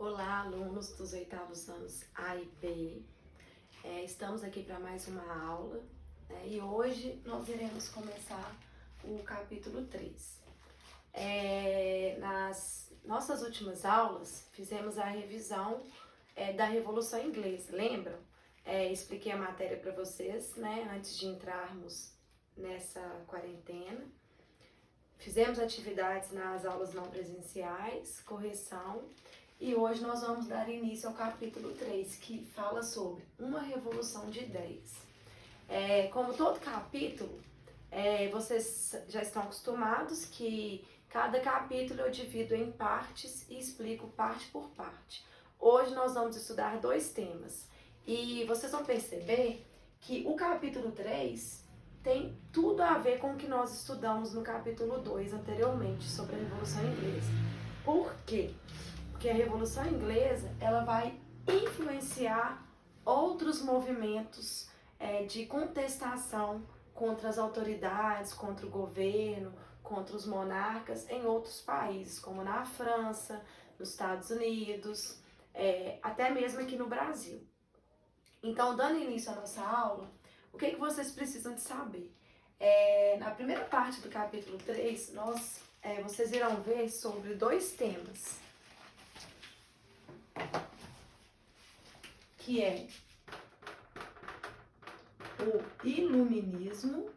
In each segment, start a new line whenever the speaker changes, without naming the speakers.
Olá, alunos dos oitavos anos A e B. Estamos aqui para mais uma aula, né? E hoje nós iremos começar o capítulo 3. Nas nossas últimas aulas, fizemos a revisão da Revolução Inglesa, lembram? Expliquei a matéria para vocês, né, antes de entrarmos nessa quarentena. Fizemos atividades nas aulas não presenciais, correção. E hoje nós vamos dar início ao capítulo 3, que fala sobre uma revolução de ideias. Como todo capítulo, vocês já estão acostumados que cada capítulo eu divido em partes e explico parte por parte. Hoje nós vamos estudar 2 temas. E vocês vão perceber que o capítulo 3 tem tudo a ver com o que nós estudamos no capítulo 2 anteriormente, sobre a Revolução Inglesa. Por quê? Porque a Revolução Inglesa ela vai influenciar outros movimentos de contestação contra as autoridades, contra o governo, contra os monarcas em outros países, como na França, nos Estados Unidos, até mesmo aqui no Brasil. Então, dando início à nossa aula, o que vocês precisam de saber? Na primeira parte do capítulo 3, vocês irão ver sobre 2 temas. Que é o iluminismo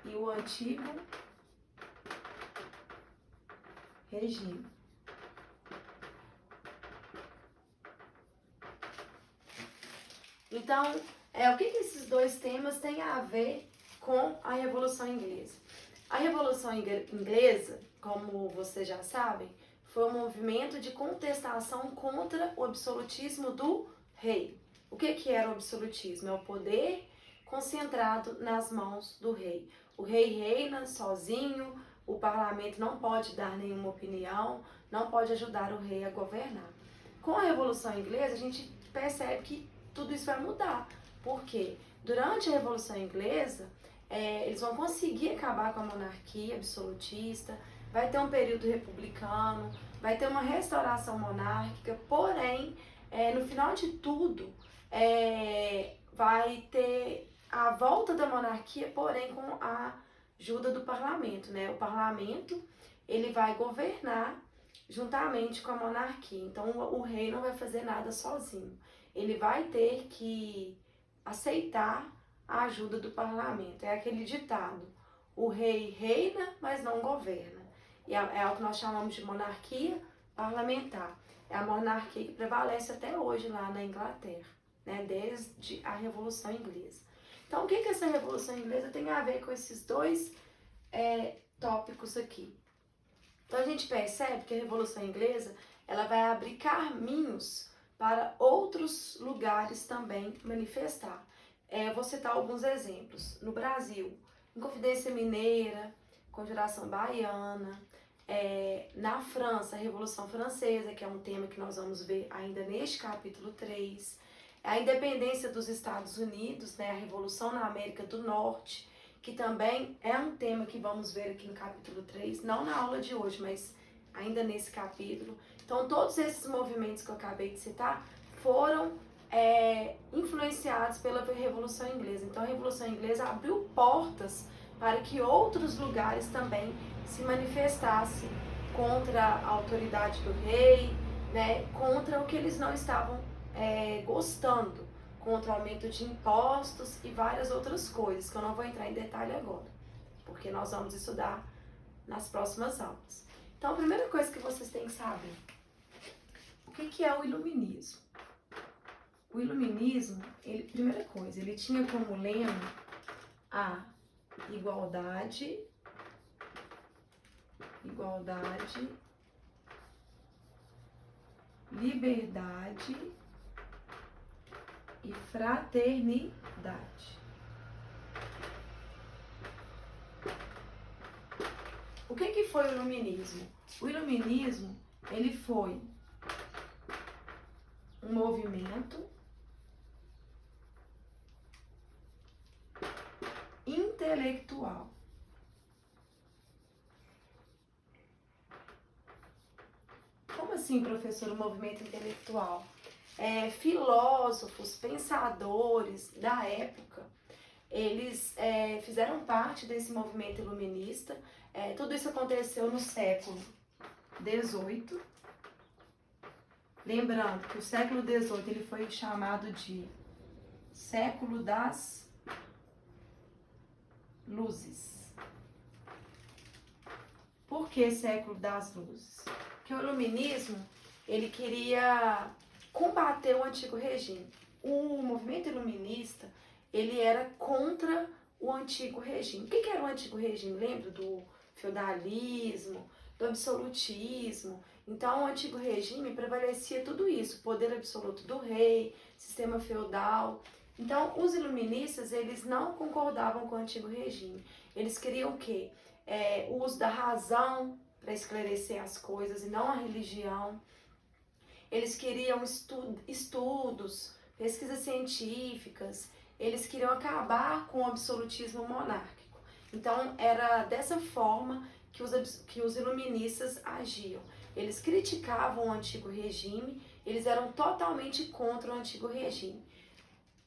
e o antigo regime. Então, o que esses 2 temas têm a ver com a Revolução Inglesa? A Revolução Inglesa, como vocês já sabem, foi um movimento de contestação contra o absolutismo do rei. O que era o absolutismo? É o poder concentrado nas mãos do rei. O rei reina sozinho, o parlamento não pode dar nenhuma opinião, não pode ajudar o rei a governar. Com a Revolução Inglesa, a gente percebe que tudo isso vai mudar. Por quê? Durante a Revolução Inglesa, eles vão conseguir acabar com a monarquia absolutista, vai ter um período republicano, vai ter uma restauração monárquica, porém, no final de tudo, vai ter a volta da monarquia, porém com a ajuda do parlamento, né? O parlamento, ele vai governar juntamente com a monarquia, então o rei não vai fazer nada sozinho, ele vai ter que aceitar a ajuda do parlamento. É aquele ditado: o rei reina, mas não governa. E é o que nós chamamos de monarquia parlamentar. É a monarquia que prevalece até hoje lá na Inglaterra, né? Desde a Revolução Inglesa. Então, o que essa Revolução Inglesa tem a ver com esses 2 tópicos aqui? Então, a gente percebe que a Revolução Inglesa ela vai abrir caminhos para outros lugares também manifestar. Vou citar alguns exemplos. No Brasil, Inconfidência Mineira, Conjuração Baiana. Na França, a Revolução Francesa, que é um tema que nós vamos ver ainda neste capítulo 3. A independência dos Estados Unidos, né, a Revolução na América do Norte, que também é um tema que vamos ver aqui no capítulo 3, não na aula de hoje, mas ainda nesse capítulo. Então, todos esses movimentos que eu acabei de citar foram influenciados pela Revolução Inglesa. Então, a Revolução Inglesa abriu portas para que outros lugares também se manifestassem contra a autoridade do rei, né, contra o que eles não estavam gostando, contra o aumento de impostos e várias outras coisas, que eu não vou entrar em detalhe agora, porque nós vamos estudar nas próximas aulas. Então, a primeira coisa que vocês têm que saber, o que é o iluminismo? O iluminismo, primeira coisa, ele tinha como lema a igualdade, liberdade e fraternidade. O que foi o iluminismo? O iluminismo, ele foi um movimento intelectual assim, professor, o movimento intelectual? Filósofos, pensadores da época, eles fizeram parte desse movimento iluminista. Tudo isso aconteceu no século XVIII. Lembrando que o século XVIII ele foi chamado de século das luzes. Por que século das luzes? Porque o iluminismo ele queria combater o antigo regime. O movimento iluminista ele era contra o antigo regime. O que era o antigo regime? Lembra do feudalismo, do absolutismo? Então, o antigo regime prevalecia tudo isso, poder absoluto do rei, sistema feudal. Então, os iluministas, eles não concordavam com o antigo regime. Eles queriam o quê? O uso da razão para esclarecer as coisas e não a religião. Eles queriam estudos, pesquisas científicas, eles queriam acabar com o absolutismo monárquico. Então, era dessa forma que os iluministas agiam. Eles criticavam o antigo regime, eles eram totalmente contra o antigo regime.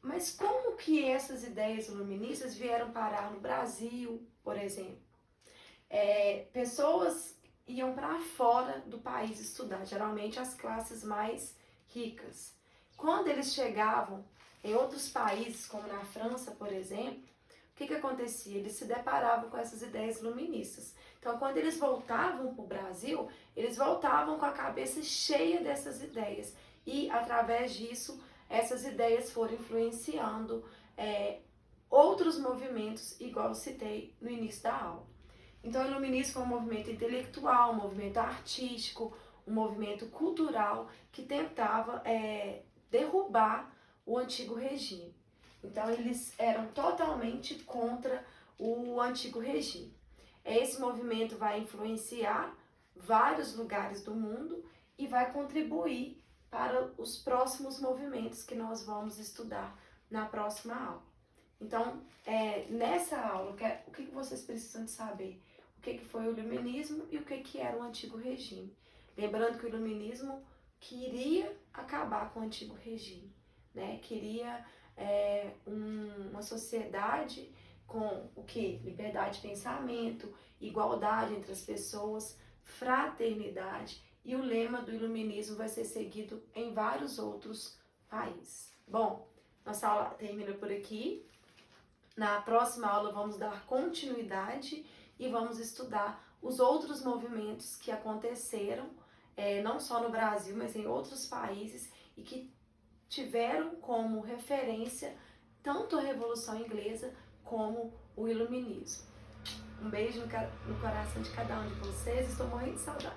Mas como que essas ideias iluministas vieram parar no Brasil, por exemplo? Pessoas iam para fora do país estudar, geralmente as classes mais ricas. Quando eles chegavam em outros países, como na França, por exemplo, o que acontecia? Eles se deparavam com essas ideias iluministas. Então, quando eles voltavam para o Brasil, eles voltavam com a cabeça cheia dessas ideias. E, através disso, essas ideias foram influenciando outros movimentos, igual eu citei no início da aula. Então, o iluminismo foi um movimento intelectual, um movimento artístico, um movimento cultural que tentava derrubar o antigo regime. Então, eles eram totalmente contra o antigo regime. Esse movimento vai influenciar vários lugares do mundo e vai contribuir para os próximos movimentos que nós vamos estudar na próxima aula. Então, nessa aula, o que vocês precisam de saber? O que foi o iluminismo e o que era o antigo regime. Lembrando que o iluminismo queria acabar com o antigo regime, né? Queria uma sociedade com o que? Liberdade de pensamento, igualdade entre as pessoas, fraternidade, e o lema do iluminismo vai ser seguido em vários outros países. Bom, nossa aula termina por aqui. Na próxima aula vamos dar continuidade e vamos estudar os outros movimentos que aconteceram, não só no Brasil, mas em outros países, e que tiveram como referência tanto a Revolução Inglesa como o Iluminismo. Um beijo no coração de cada um de vocês, estou morrendo de saudade.